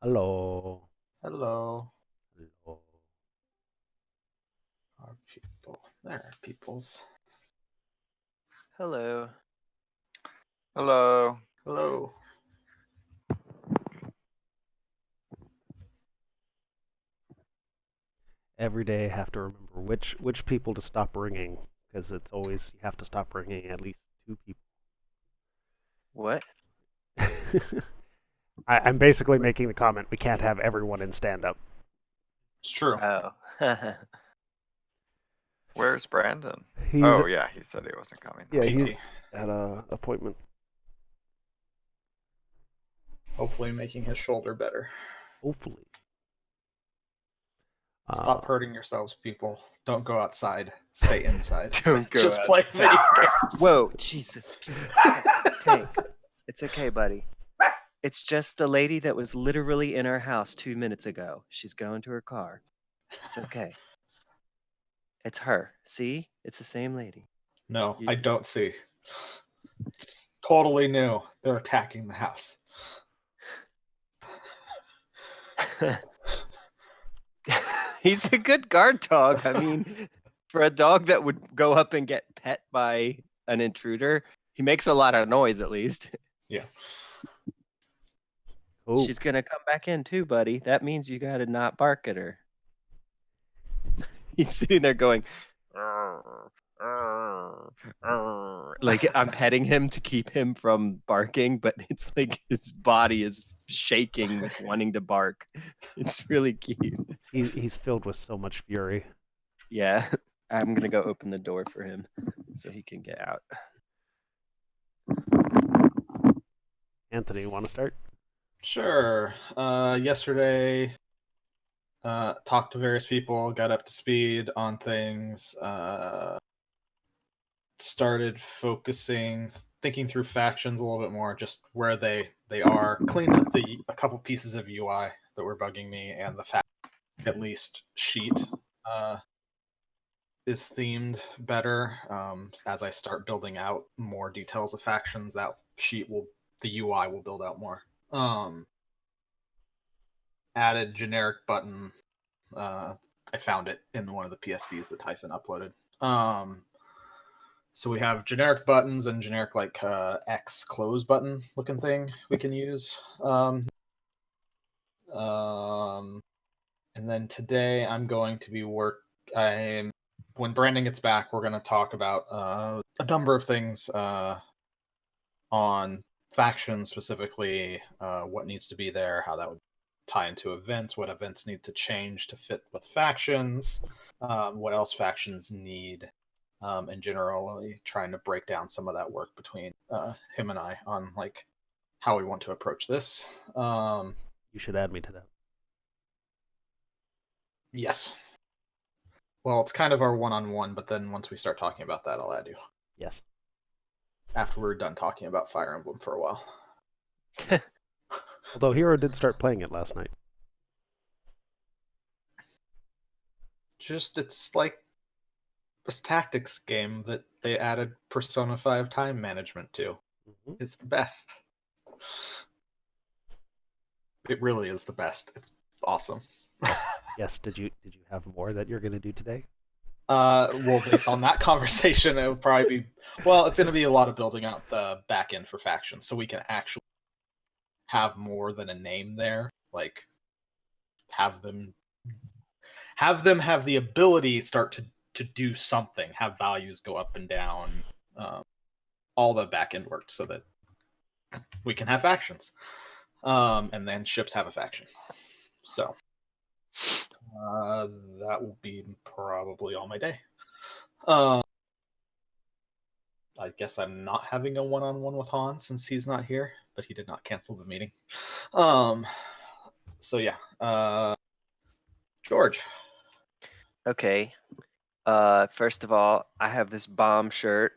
Hello. Hello, Hello. our people. There are peoples. Hello. Hello. Hello. Every day I have to remember which people to stop ringing because it's always you have to stop ringing at least two What? people. I'm basically making the comment we can't have everyone in stand up. It's true. Oh. Where's Brandon? He's Oh, yeah, he said he wasn't coming. yeah, he's PT. at a appointment. Hopefully making his shoulder better. Hopefully. Stop hurting yourselves, people. Don't go outside. Stay inside. Don't go Just out. play video games. Whoa, Jesus. Tank. It's okay, buddy. It's just the lady that was literally in our house 2 minutes ago. She's going to her car. It's okay. It's her. See? It's the same lady. No, I don't see. It's totally new. They're attacking the house. He's a good guard dog. I mean, for a dog that would go up and get pet by an intruder, he makes a lot of noise at least. Yeah. Oh, She's gonna come back in too, buddy. That means you gotta not bark at her. He's sitting there going, like I'm petting him to keep him from barking, but it's like his body is shaking with wanting to bark. It's really cute. he's filled with so much fury. Yeah, I'm gonna go open the door for him so he can get out. Anthony, you want to start? Sure. Yesterday, talked to various people, got up to speed on things, started thinking through factions a little bit more, just where they are, cleaned up a couple pieces of UI that were bugging me, and the fact at least sheet is themed better. As I start building out more details of factions, the UI will build out more. Added generic button. I found it in one of the PSDs that Tyson uploaded. So we have generic buttons and generic X close button looking thing we can use. And then today I'm going to be when Brandon gets back, we're going to talk about a number of things on factions specifically, what needs to be there, how that would tie into events, what events need to change to fit with factions, what else factions need, and generally trying to break down some of that work between him and I on how we want to approach this. You should add me to that. Yes. Well, it's kind of our one-on-one, but then once we start talking about that, I'll add you. Yes. After we're done talking about Fire Emblem for a while. Although Hero did start playing it last night. It's like this tactics game that they added Persona 5 time management to. Mm-hmm. It's the best. It really is the best. It's awesome. Yes. Did you have more that you're going to do today? Well, based on that conversation, it would probably be it's going to be a lot of building out the back end for factions, so we can actually have more than a name there. Like, have them have the ability start to do something, have values go up and down, all the back end work, so that we can have factions, and then ships have a faction. So that will be probably all my day. I guess I'm not having a one-on-one with Han since he's not here, but he did not cancel the meeting. So yeah, George. Okay. First of all, I have this bomb shirt.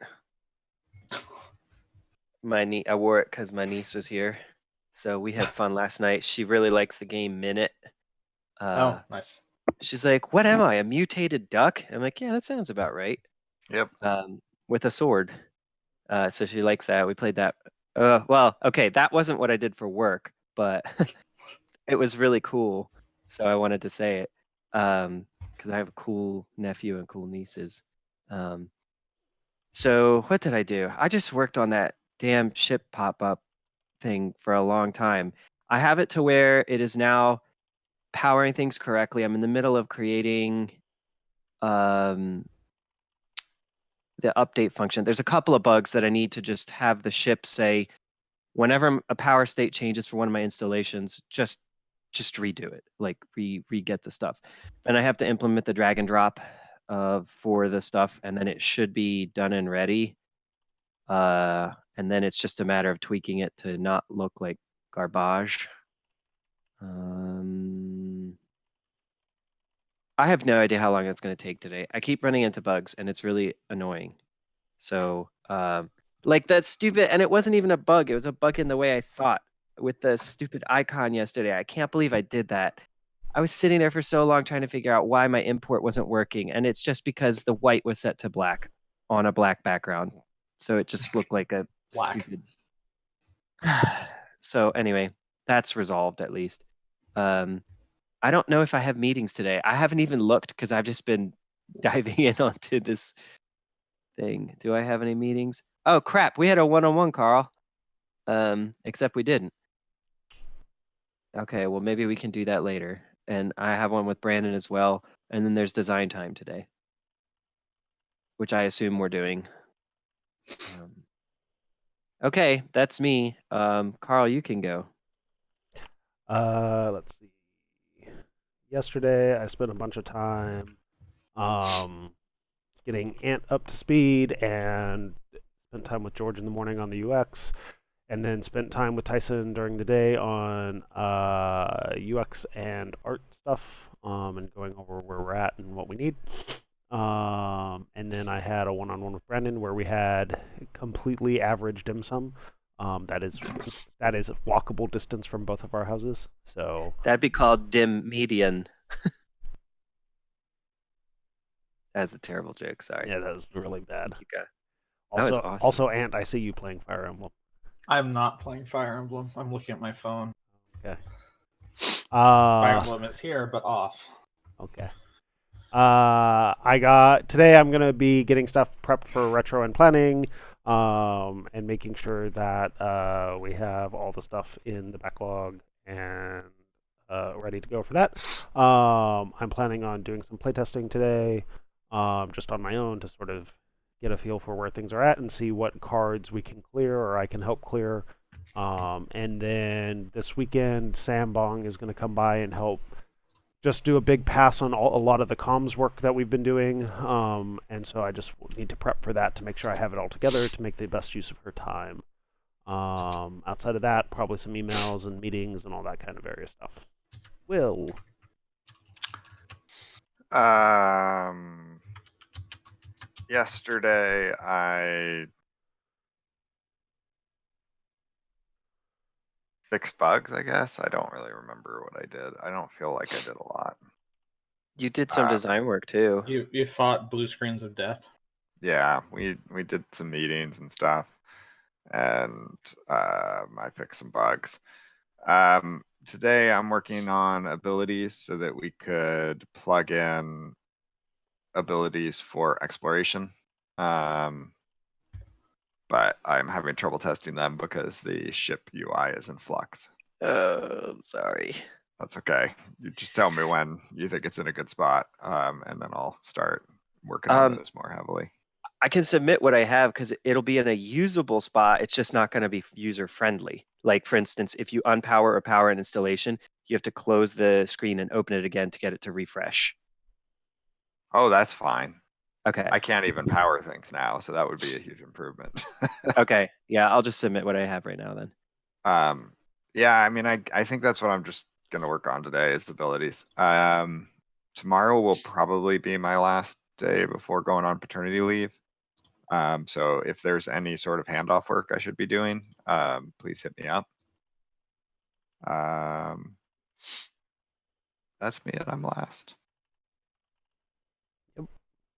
I wore it because my niece was here, so we had fun last night. She really likes the game Minute. Oh, nice. She's like, "What am I? A mutated duck?" I'm like, "Yeah, that sounds about right." Yep. With a sword. So she likes that. We played that. Well, okay, that wasn't what I did for work, but it was really cool. So I wanted to say it because I have a cool nephew and cool nieces. So what did I do? I just worked on that damn ship pop-up thing for a long time. I have it to where it is now powering things correctly. I'm in the middle of creating the update function. There's a couple of bugs that I need to just have the ship say, whenever a power state changes for one of my installations, just redo it, like re-get the stuff. And I have to implement the drag and drop for the stuff, and then it should be done and ready. And then it's just a matter of tweaking it to not look like garbage. I have no idea how long it's going to take today. I keep running into bugs, and it's really annoying. So, like that stupid, and it wasn't even a bug. It was a bug in the way I thought with the stupid icon yesterday. I can't believe I did that. I was sitting there for so long trying to figure out why my import wasn't working, and it's just because the white was set to black on a black background. So it just looked like a Black. stupid. So anyway, that's resolved at least. I don't know if I have meetings today. I haven't even looked because I've just been diving in onto this thing. Do I have any meetings? Oh crap, we had a one-on-one, Carl. Except we didn't. Okay, well maybe we can do that later. And I have one with Brandon as well. And then there's design time today, which I assume we're doing. Okay, that's me. Carl, you can go. Let's see. Yesterday, I spent a bunch of time getting Ant up to speed and spent time with George in the morning on the UX, and then spent time with Tyson during the day on UX and art stuff, and going over where we're at and what we need. And then I had a one-on-one with Brendan where we had completely average dim sum. That is walkable distance from both of our houses. So That'd be called dim median. That's a terrible joke. Sorry. yeah, that was really bad. You go. That Also, was awesome. also, Ant, I see you playing Fire Emblem. I'm not playing Fire Emblem. I'm looking at my phone. Okay. Fire Emblem is here, but off. Okay. Today I'm gonna be getting stuff prepped for retro and planning, and making sure that we have all the stuff in the backlog and ready to go for that. I'm planning on doing some playtesting today, just on my own to sort of get a feel for where things are at and see what cards we can clear or I can help clear. And then this weekend, Sam Bong is going to come by and help just do a big pass on a lot of the comms work that we've been doing. And so I just need to prep for that to make sure I have it all together to make the best use of her time. Outside of that, probably some emails and meetings and all that kind of various stuff. Will. Yesterday I fixed bugs, I guess. I don't really remember what I did. I don't feel like I did a lot. You did some design work too. You fought blue screens of death. Yeah, we did some meetings and stuff, and I fixed some bugs. Today I'm working on abilities so that we could plug in abilities for exploration. But I'm having trouble testing them because the ship UI is in flux. Oh, I'm sorry. That's okay. You just tell me when you think it's in a good spot, and then I'll start working on those more heavily. I can submit what I have because it'll be in a usable spot. It's just not going to be user friendly. Like for instance, if you unpower or power an installation, you have to close the screen and open it again to get it to refresh. Oh, that's fine. Okay. I can't even power things now, so that would be a huge improvement. Okay. Yeah, I'll just submit what I have right now then. Yeah, I mean, I think that's what I'm just gonna work on today is abilities. Tomorrow will probably be my last day before going on paternity leave. So if there's any sort of handoff work I should be doing, please hit me up. That's me and I'm last.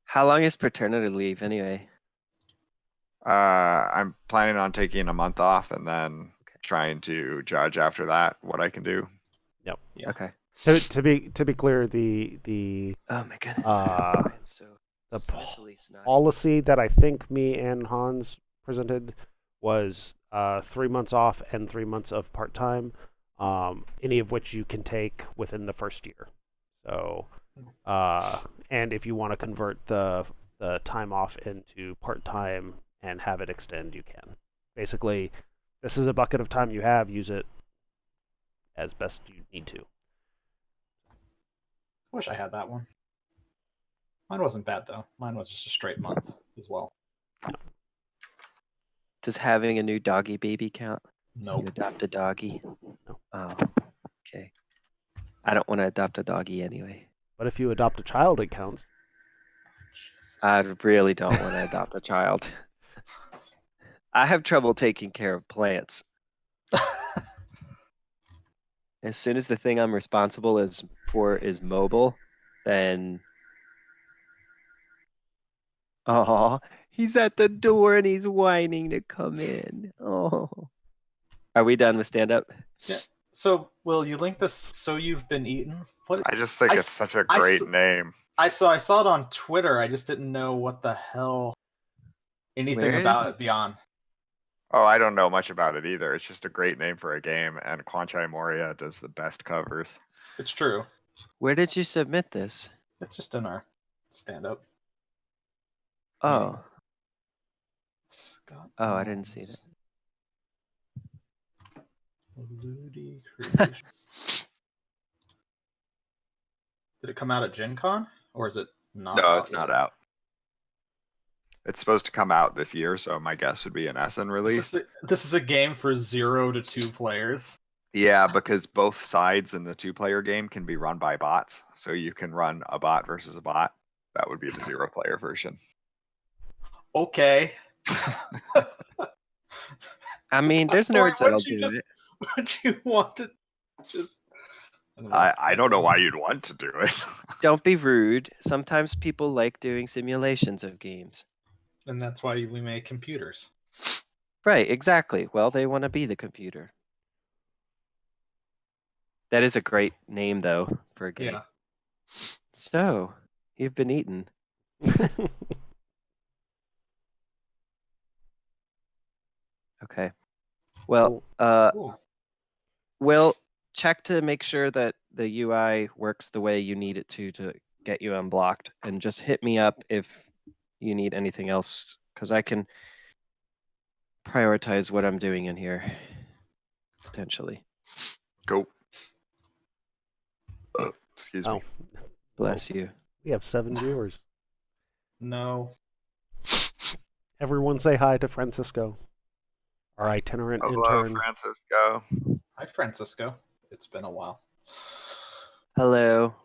How long is paternity leave anyway? I'm planning on taking a month off and then trying to judge after that what I can do. Yep. Yeah. Okay. To be clear, the Oh my goodness. Uh, I'm so the sniffly snotty. policy that I think me and Hans presented was 3 months off and 3 months of part time, any of which you can take within the first year. So, and if you want to convert the time off into part time and have it extend, you can. Basically, this is a bucket of time you have. Use it as best you need to. I wish I had that one. Mine wasn't bad though. Mine was just a straight month as well. Does having a new doggy baby count? You Nope. adopt a doggy? No. Oh, okay. I don't want to adopt a doggy anyway. But if you adopt a child, it counts. I really don't want to adopt a child. I have trouble taking care of plants. As soon as the thing I'm responsible for is mobile, then oh, he's at the door and he's whining to come in. Oh, are we done with stand up? Yeah. So, will you link this? So you've been eaten. What? I just think I it's s- such a I great s- name. I saw it on Twitter. I just didn't know what the hell anything Where is about it? it beyond. Oh, I don't know much about it either. It's just a great name for a game, and Kwanchai Moria does the best covers. It's true. Where did you submit this? It's just in our stand up. Oh, Scott. I didn't see Moms. that. Ludi Creations. Did it come out at Gen Con? Or is it not No, out it's not yet? out. It's supposed to come out this year, so my guess would be an Essen release. This is a game for 0 to 2 players. Yeah, because both sides in the 2-player game can be run by bots. So you can run a bot versus a bot. That would be the 0-player version. Okay. I mean, there's nerds that'll do it. Would you want to just? I don't know why you'd want to do it. Don't be rude. Sometimes people like doing simulations of games. And that's why we make computers. Right, exactly. Well, they want to be the computer. That is a great name, though, for a game. Yeah. So, you've been eaten. Okay. Well, Cool. we'll check to make sure that the UI works the way you need it to get you unblocked, and just hit me up if you need anything else, because I can prioritize what I'm doing in here, potentially. Go. Excuse Oh, me. Bless you. we have 7 viewers. No. Everyone say hi to Francisco, our itinerant Hello, intern. Francisco. Hi, Francisco. It's been a while. Hello.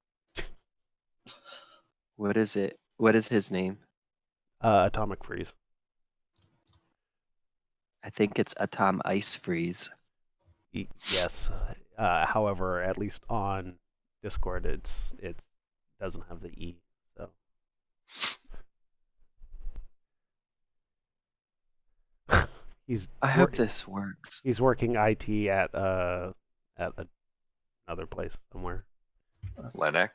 What is it? What is his name? Atomic Freeze. I think it's Atom Ice Freeze. Yes. However, at least on Discord, it doesn't have the E. So he's I hope this works. he's working IT at another place somewhere. Linux.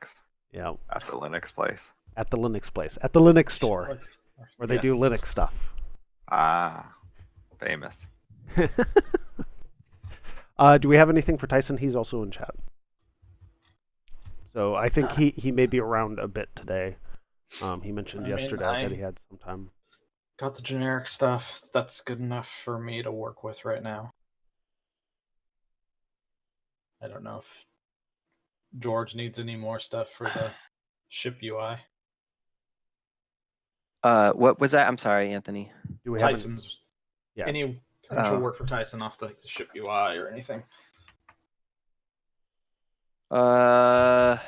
Yeah, At the Linux place. at the Linux place, at the Linux store, Yes. where they do Linux stuff. Ah, famous. Do we have anything for Tyson? He's also in chat. So I think he may be around a bit today. He mentioned yesterday that he had some time. Got the generic stuff. That's good enough for me to work with right now. I don't know if George needs any more stuff for the ship UI. What was that? I'm sorry, Anthony. Do we have Tyson's. Yeah. Any potential work for Tyson off the ship UI or anything? I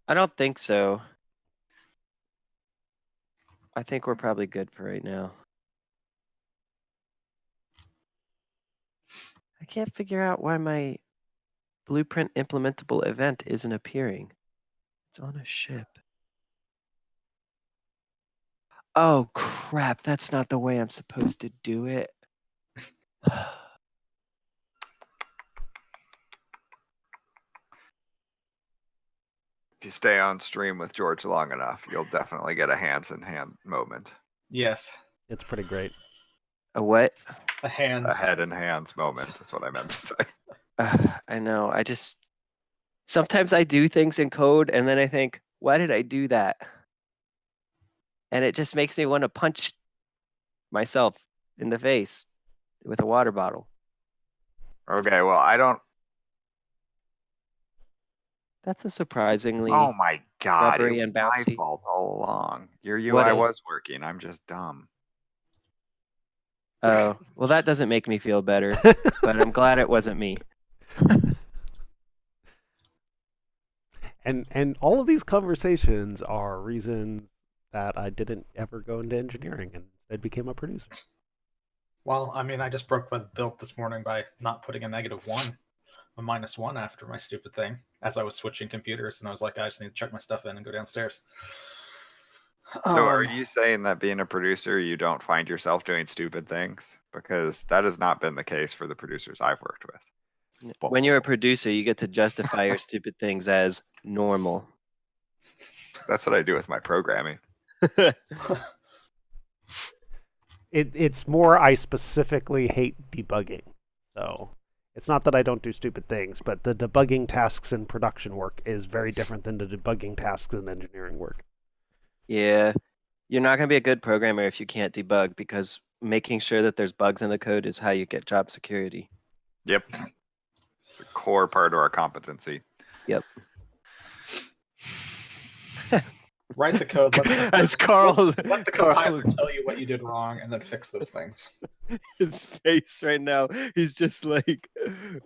don't think so. I think we're probably good for right now. I can't figure out why my blueprint implementable event isn't appearing. It's on a ship. Oh crap, that's not the way I'm supposed to do it. If you stay on stream with George long enough, you'll definitely get a hands in hand moment. Yes, It's pretty great. A what? a hands. A head in hands moment is what I meant to say. I know. Sometimes I do things in code and then I think, why did I do that? And it just makes me want to punch myself in the face with a water bottle. Okay, well, I don't. That's a surprisingly Oh my god, it rubbery was and my bouncy. fault all along. Your What UI is? was working. I'm just dumb. Oh, well, that doesn't make me feel better, but I'm glad it wasn't me. And all of these conversations are reasons that I didn't ever go into engineering and instead became a producer. Well, I mean, I just broke my build this morning by not putting a -1, a -1 after my stupid thing as I was switching computers, and I was like, I just need to check my stuff in and go downstairs. So are you saying that being a producer, you don't find yourself doing stupid things? Because that has not been the case for the producers I've worked with. When you're a producer, you get to justify your stupid things as normal. That's what I do with my programming. It's more I specifically hate debugging. So it's not that I don't do stupid things, but the debugging tasks in production work is very different than the debugging tasks in engineering work. Yeah, you're not going to be a good programmer if you can't debug, because making sure that there's bugs in the code is how you get job security. Yep. It's a core part of our competency. Yep. Write the code. As Carl, let the compiler tell you what you did wrong, and then fix those things. His face right now, he's just like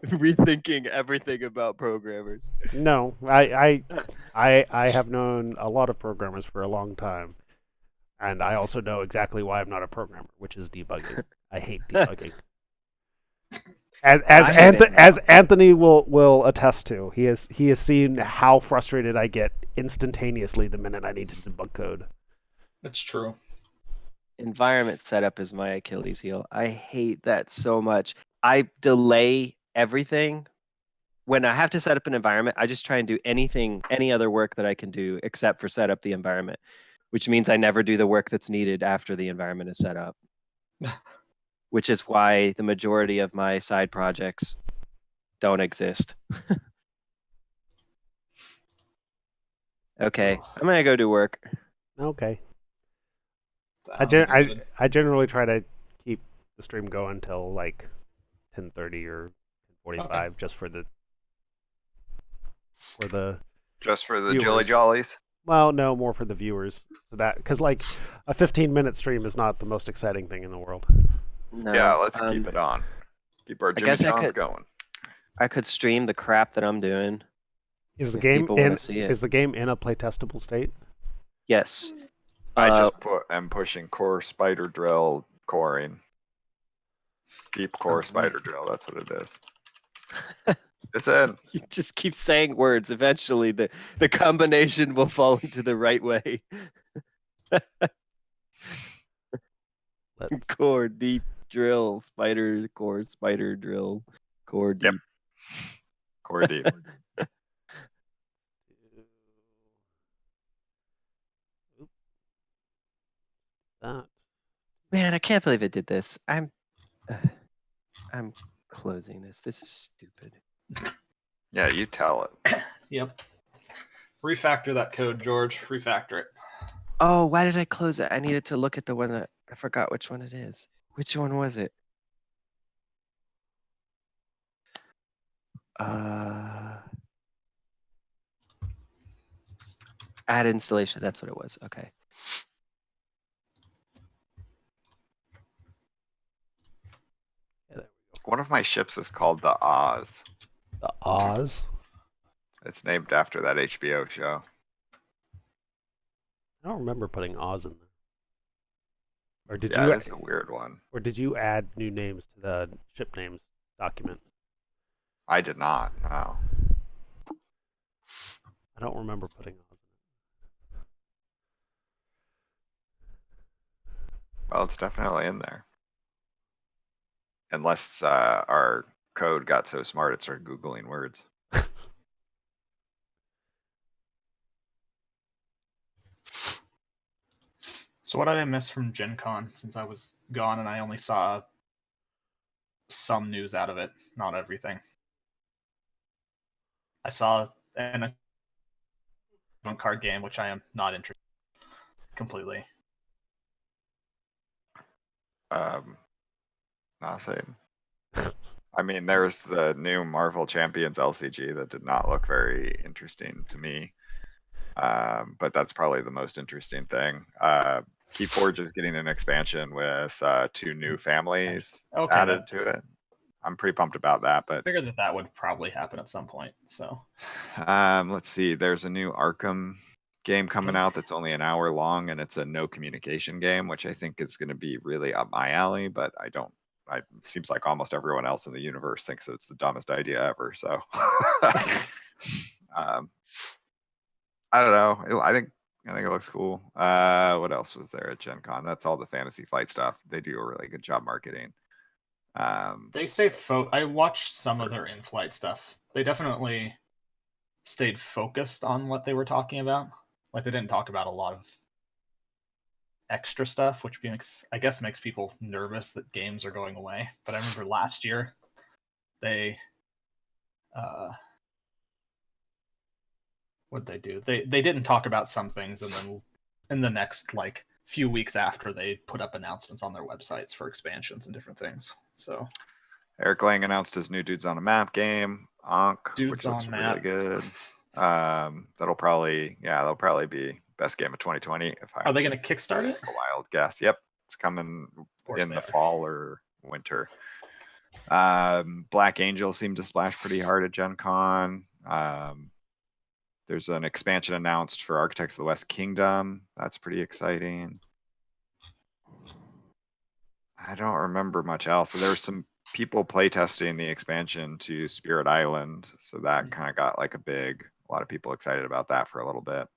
rethinking everything about programmers. No, I have known a lot of programmers for a long time, and I also know exactly why I'm not a programmer, which is debugging. I hate debugging. As Anthony will attest to, he has seen how frustrated I get instantaneously the minute I need to debug code. It's true. Environment setup is my Achilles heel. I hate that so much. I delay everything. When I have to set up an environment, I just try and do any other work that I can do except for set up the environment, which means I never do the work that's needed after the environment is set up. Which is why the majority of my side projects don't exist. Okay, I'm gonna go do work. Okay. I generally try to keep the stream going till like 10:30 or 10:45, okay, just for the viewers. Jolly Jollies. Well, no, more for the viewers. So that, because like a 15-minute stream is not the most exciting thing in the world. No, yeah, let's keep it on. Keep our Jimmy Johns going. I could stream the crap that I'm doing. Is the game in a playtestable state? Yes. I just am pushing core spider drill coring. Deep core spider drill, that's what it is. It's in. You just keep saying words. Eventually the combination will fall into the right way. Core deep drill, spider core, spider drill, core deep. Yep. Core deep. Man, I can't believe it did this. I'm closing this. This is stupid. Yeah, you tell it. Yep. Refactor that code, George. Refactor it. Oh, why did I close it? I needed to look at the one that I forgot which one it is. Which one was it? Add installation. That's what it was. Okay. One of my ships is called the Oz. The Oz? It's named after that HBO show. I don't remember putting Oz in there. Or did you? It's a weird one. Or did you add new names to the ship names document? I did not. No. I don't remember putting Oz in it. Well, it's definitely in there. Unless our code got so smart it started Googling words. So what did I miss from Gen Con since I was gone and I only saw some news out of it, not everything? I saw an card game, which I am not interested in completely. Nothing. I mean, there's the new Marvel Champions LCG that did not look very interesting to me. But that's probably the most interesting thing. Keyforge is getting an expansion with 2 new families added to it. I'm pretty pumped about that. But I figured that would probably happen at some point. So let's see. There's a new Arkham game coming out that's only an hour long, and it's a no communication game, which I think is going to be really up my alley. But it seems like almost everyone else in the universe thinks it's the dumbest idea ever. So I don't know. I think it looks cool. What else was there at Gen Con? That's all the Fantasy Flight stuff. They do a really good job marketing. they stay I watched some of their in-flight stuff. They definitely stayed focused on what they were talking about. Like they didn't talk about a lot of extra stuff, which I guess makes people nervous that games are going away. But I remember last year they what'd they do? They didn't talk about some things, and then in the next like few weeks after, they put up announcements on their websites for expansions and different things. So Eric Lang announced his new Dudes on a Map game, Ankh, Dudes which looks on really Map. good. That'll probably be best game of 2020. Are they going to kickstart it? A wild guess. Yep, it's coming in the fall or winter. Black Angel seemed to splash pretty hard at Gen Con. There's an expansion announced for Architects of the West Kingdom. That's pretty exciting. I don't remember much else. So there's some people playtesting the expansion to Spirit Island. So that kind of got like a lot of people excited about that for a little bit.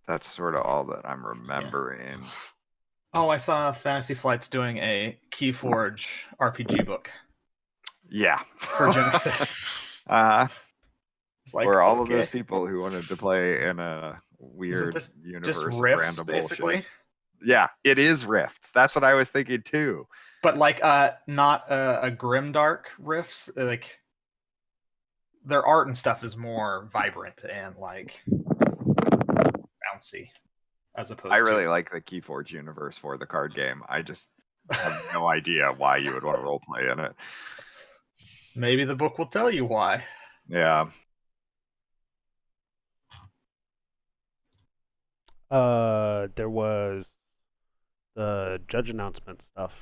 That's sort of all that I'm remembering. Yeah. Oh, I saw Fantasy Flight's doing a Keyforge RPG book. Yeah. For Genesis. For all of those people who wanted to play in a weird universe just of rifts, random basically? bullshit. Yeah, it is rifts. That's what I was thinking too. But like not a grimdark riffs. Like their art and stuff is more vibrant and like bouncy. As opposed I really like the Keyforge universe for the card game. I just have no idea why you would want to roleplay in it. Maybe the book will tell you why. Yeah. There was the judge announcement stuff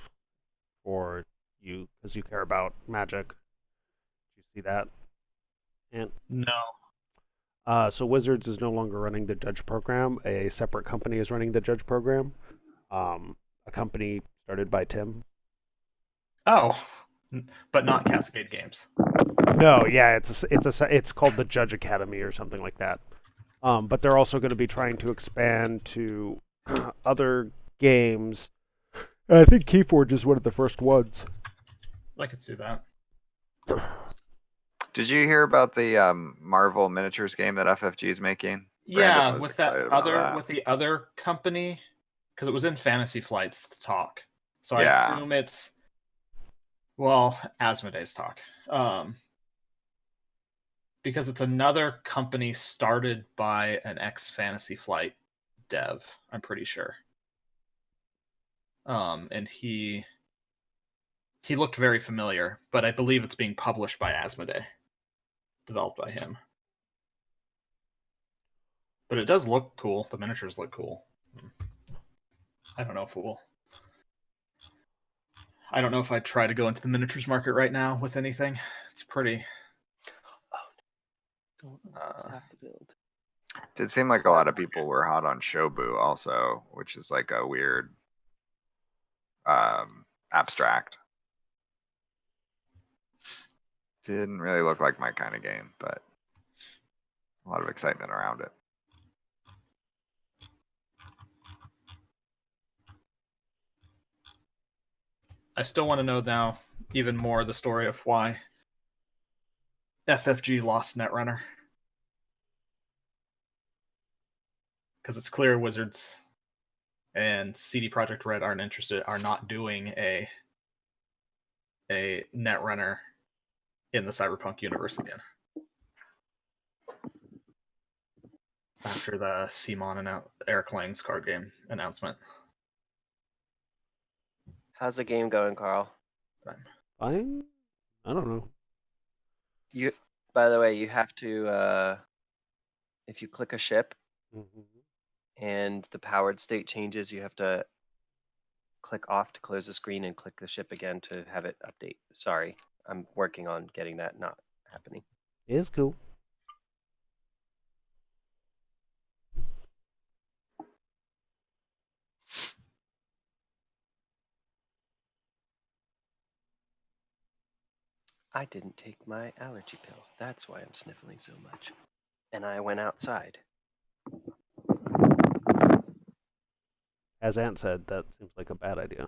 for you because you care about Magic. Did you see that? And no. So Wizards is no longer running the judge program. A separate company is running the judge program. A company started by Tim. Oh, but not Cascade Games. No, yeah, it's called the Judge Academy or something like that. But they're also going to be trying to expand to other games. And I think Keyforge is one of the first ones. I could see that. Did you hear about the Marvel miniatures game that FFG is making? Yeah, with the other company, because it was in Fantasy Flight's talk. So I assume it's Asmodee's talk. Because it's another company started by an ex-Fantasy Flight dev, I'm pretty sure. And he looked very familiar, but I believe it's being published by Asmodee, developed by him. But it does look cool. The miniatures look cool. I don't know if it will. I don't know if I'd try to go into the miniatures market right now with anything. It's pretty. Don't stop the build. It seemed like a lot of people were hot on Shobu also, which is like a weird abstract. Didn't really look like my kind of game, but a lot of excitement around it. I still want to know now even more the story of why FFG lost Netrunner. because it's clear Wizards and CD Projekt Red are not doing a Netrunner in the Cyberpunk universe again. After the Simon and Eric Lang's card game announcement. How's the game going, Carl? Fine. I don't know. You, by the way, you have to, if you click a ship and the powered state changes, you have to click off to close the screen and click the ship again to have it update. Sorry, I'm working on getting that not happening. It's cool. I didn't take my allergy pill. That's why I'm sniffling so much. And I went outside. As Ant said, that seems like a bad idea.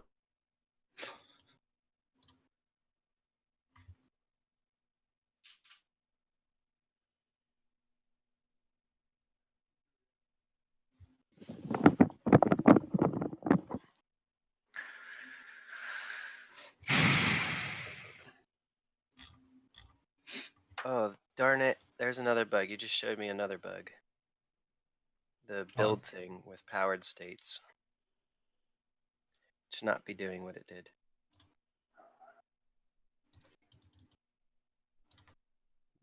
Oh, darn it. There's another bug. You just showed me another bug. The build thing with powered states. Should not be doing what it did.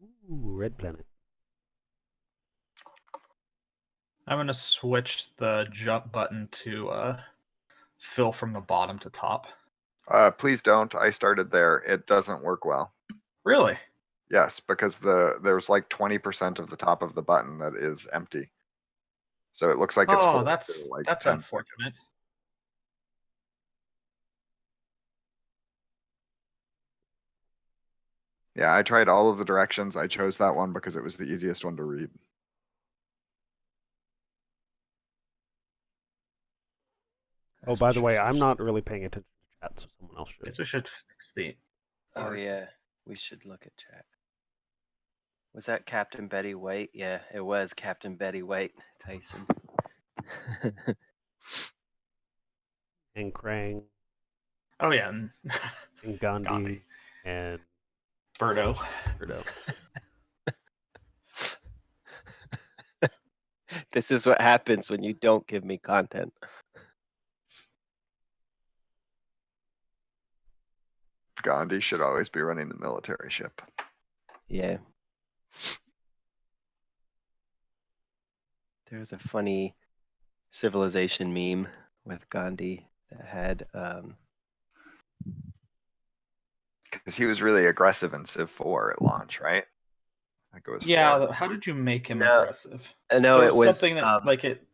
Ooh, red planet. I'm going to switch the jump button to fill from the bottom to top. Please don't. I started there. It doesn't work well. Really? Yes, because there's like 20% of the top of the button that is empty. So it looks like it's full that's to like that's 10 unfortunate. seconds. Yeah, I tried all of the directions. I chose that one because it was the easiest one to read. Oh, by the way, I'm not really paying attention to chat, so someone else I guess should. we should fix the. Oh, yeah. We should look at chat. Was that Captain Betty White? Yeah, it was Captain Betty White Tyson. And Krang, Oh yeah, and and Gandhi, Gandhi. and Birdo. Birdo. This is what happens when you don't give me content. Gandhi should always be running the military ship. Yeah. There was a funny Civilization meme with Gandhi that had Because he was really aggressive in Civ 4 at launch, right? I think it was 4. Yeah, how did you make him No. aggressive? no, There it was something that like it.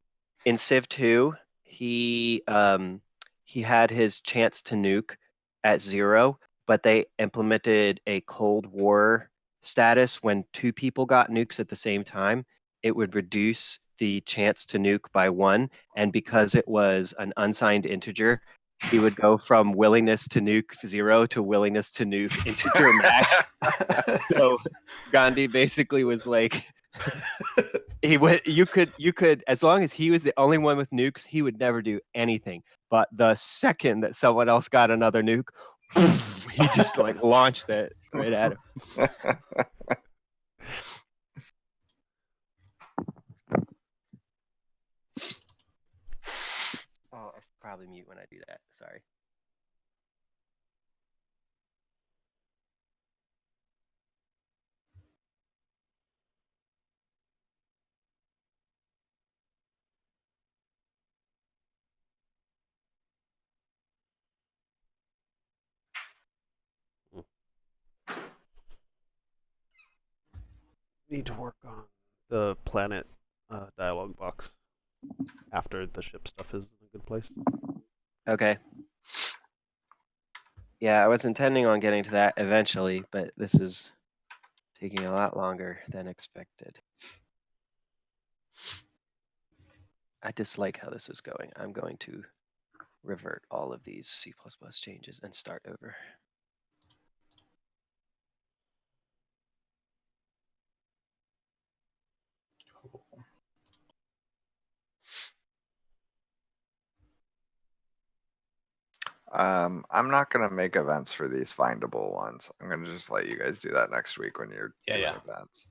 in Civ 2, he had his chance to nuke at 0, but they implemented a Cold War status when 2 people got nukes at the same time. It would reduce the chance to nuke by 1, and because it was an unsigned integer, he would go from willingness to nuke 0 to willingness to nuke integer max. So Gandhi basically was like, you could as long as he was the only one with nukes, he would never do anything. But the second that someone else got another nuke, he just like launched it right at him. Oh, I should probably mute when I do that. Sorry. Need to work on the planet dialogue box after the ship stuff is in a good place. Okay. Yeah, I was intending on getting to that eventually, but this is taking a lot longer than expected. I dislike how this is going. I'm going to revert all of these C++ changes and start over. I'm not gonna make events for these findable ones. I'm gonna just let you guys do that next week when you're doing events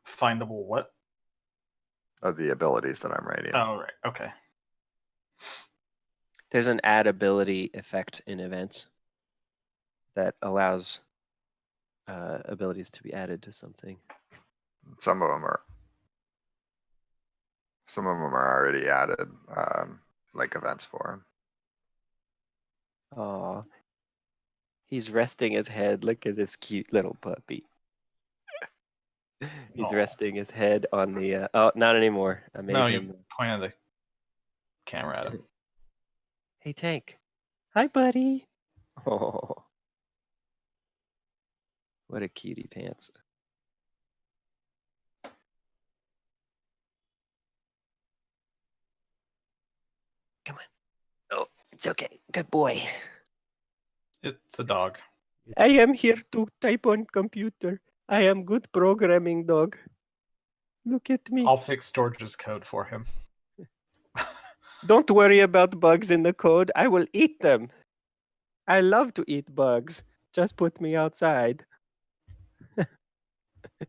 Findable what? of the abilities that I'm writing. Oh, right. Okay. There's an add ability effect in events that allows abilities to be added to something. Some of them are already added, like events for him. Aw. He's resting his head. Look at this cute little puppy. He's Aw. resting his head on the. Oh, not anymore. I made No, him. you pointed the camera at him. Hey, Tank. Hi, buddy. Oh, what a cutie pants. Come on. Oh, it's okay. Good boy. It's a dog. I am here to type on computer. I am good programming dog. Look at me. I'll fix George's code for him. Don't worry about bugs in the code. I will eat them. I love to eat bugs. Just put me outside.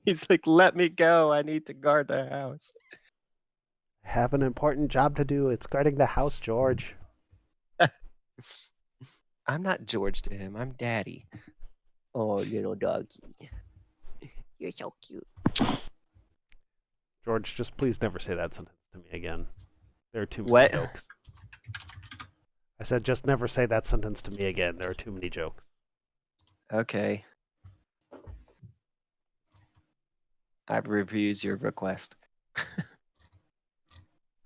He's like, let me go. I need to guard the house. I have an important job to do. It's guarding the house, George. I'm not George to him. I'm Daddy. Oh, little doggy. You're so cute. George, just please never say that sentence to me again. There are too many What? jokes. I said just never say that sentence to me again. There are too many jokes. Okay. I refuse your request.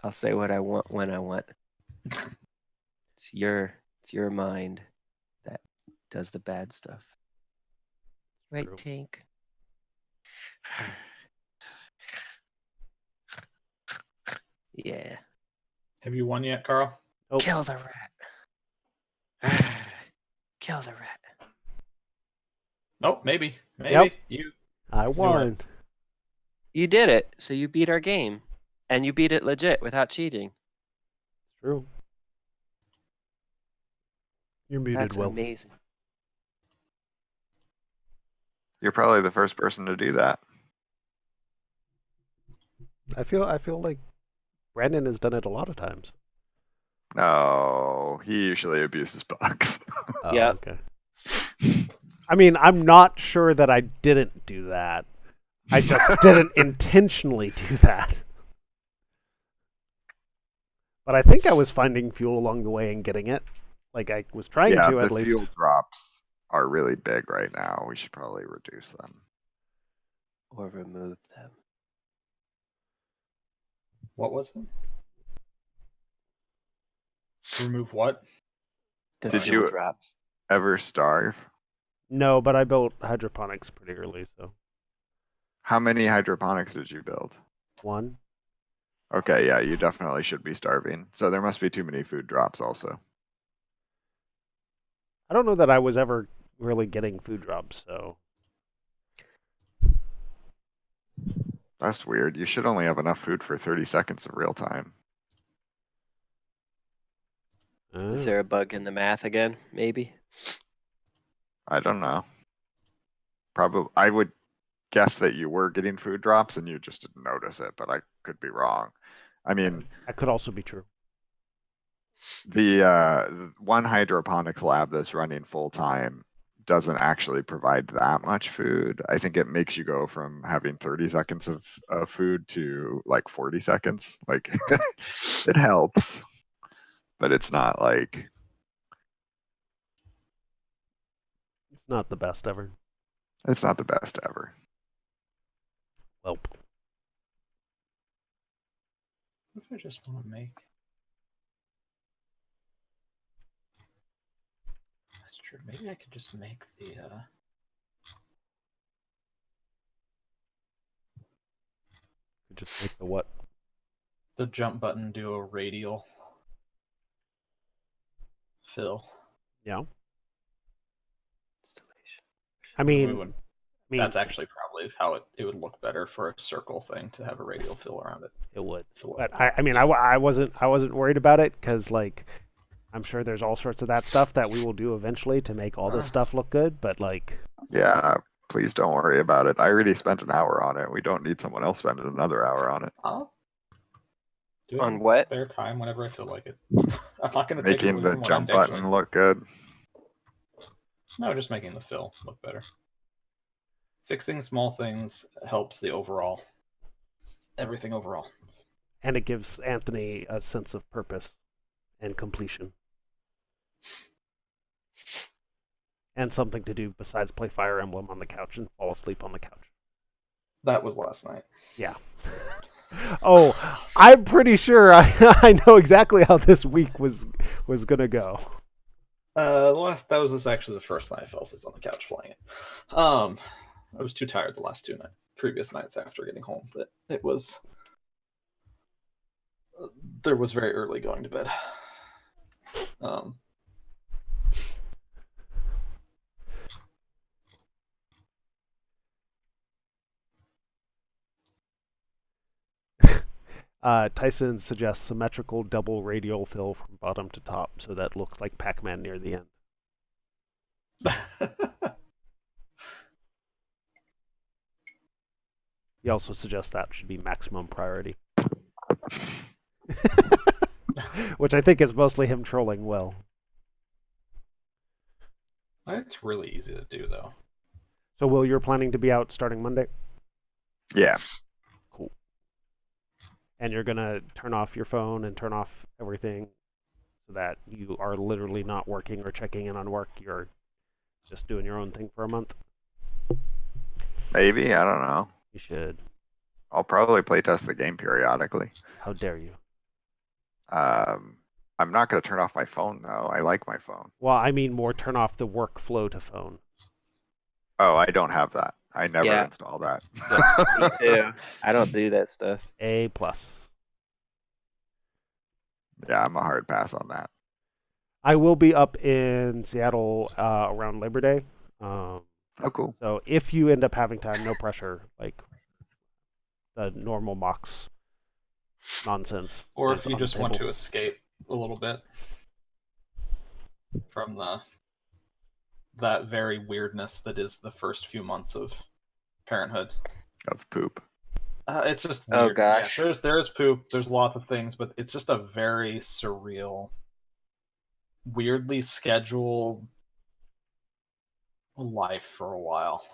I'll say what I want when I want. It's your mind that does the bad stuff. Right, True. Tank? Yeah. Have you won yet, Carl? Nope. Kill the rat. Kill the rat. Nope, maybe. Yep. You. I won. You did it, so you beat our game. And you beat it legit without cheating. True. You're muted, That's Will. amazing. You're probably the first person to do that. I feel like Brandon has done it a lot of times. No, he usually abuses bugs. Oh, Yep. Okay. I mean, I'm not sure that I didn't do that. I just didn't intentionally do that. But I think I was finding fuel along the way and getting it. Like I was trying Yeah, to at the least. fuel drops are really big right now. We should probably reduce them. Or remove them. What was it? Remove what? The Did fuel you- drops. Ever starve? No, but I built hydroponics pretty early, so How many hydroponics did you build? one. Okay, yeah, you definitely should be starving. So there must be too many food drops also. I don't know that I was ever really getting food drops, so That's weird. You should only have enough food for 30 seconds of real time. Is there a bug in the math again? Maybe. I don't know. Probably, I would guess that you were getting food drops and you just didn't notice it, but I could be wrong. I mean, that could also be true. the one hydroponics lab that's running full time doesn't actually provide that much food. I think it makes you go from having 30 seconds of food to like 40 seconds. Like it helps, but it's not like, It's not the best ever. it's not the best ever. Well, What if I just want to make? That's true. Maybe I could just make the. just make the what? The jump button do a radial fill. Yeah. Installation. I We mean, would- that's actually probably how it would look better for a circle thing to have a radial fill around it. it would. Fill But up. I mean, I wasn't worried about it because like I'm sure there's all sorts of that stuff that we will do eventually to make all this stuff look good, but like, Yeah, please don't worry about it. I already spent an hour on it. We don't need someone else spending another hour on it. I'll do it On in what? spare time whenever I feel like it. I'm not going to take it Making away the from what I'm jump button actually. look good. No, just making the fill look better. Fixing small things helps the overall. Everything overall. and it gives Anthony a sense of purpose and completion. And something to do besides play Fire Emblem on the couch and fall asleep on the couch. That was last night. Yeah. Oh, I'm pretty sure I know exactly how this week was gonna go. That was actually the first night I fell asleep on the couch playing it. I was too tired the last previous nights after getting home that it was. There was very early going to bed. Tyson suggests symmetrical double radial fill from bottom to top, so that looks like Pac-Man near the end. He also suggests that should be maximum priority. Which I think is mostly him trolling Will. It's really easy to do, though. So, Will, you're planning to be out starting Monday? Yeah. Cool. And you're going to turn off your phone and turn off everything so that you are literally not working or checking in on work. You're just doing your own thing for a month? Maybe, I don't know. You should. I'll probably playtest the game periodically. How dare you? I'm not going to turn off my phone, though. I like my phone. Well, I mean more turn off the workflow to phone. Oh, I don't have that. I never Yeah. install that. Me too. I don't do that stuff. A plus. Yeah, I'm a hard pass on that. I will be up in Seattle around Labor Day. Oh, cool. So if you end up having time, no pressure. Like the normal mocks nonsense. Or is if you on the just want table. to escape a little bit from that very weirdness that is the first few months of parenthood. Of poop. It's just Oh, weird. gosh. Yeah, there's poop. There's lots of things, but it's just a very surreal, weirdly scheduled life for a while.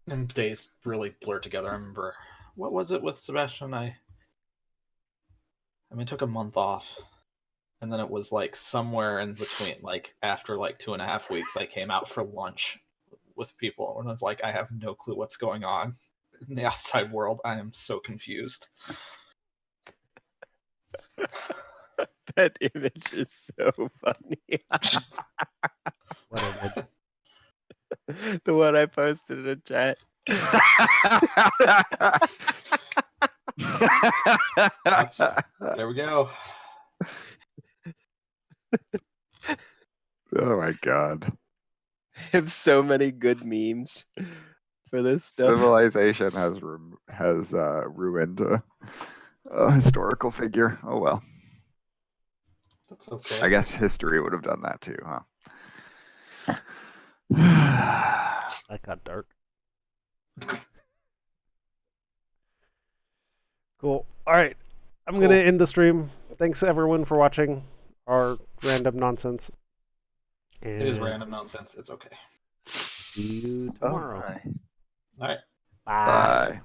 And days really blur together. I remember, what was it with Sebastian? I mean, it took a month off. And then it was like somewhere in between, like after like 2.5 weeks, I came out for lunch with people. And I was like, I have no clue what's going on in the outside world. I am so confused. That image is so funny. What image? The one I posted in the chat. There we go. Oh my god. I have so many good memes for this stuff. Civilization has ruined a historical figure. Oh well. That's okay. I guess history would have done that too, huh? That got dark. Cool. All right. I'm going to end the stream. Thanks everyone for watching our random nonsense. And It is random nonsense. It's okay. see you Oh tomorrow. my. All right. Bye. Bye.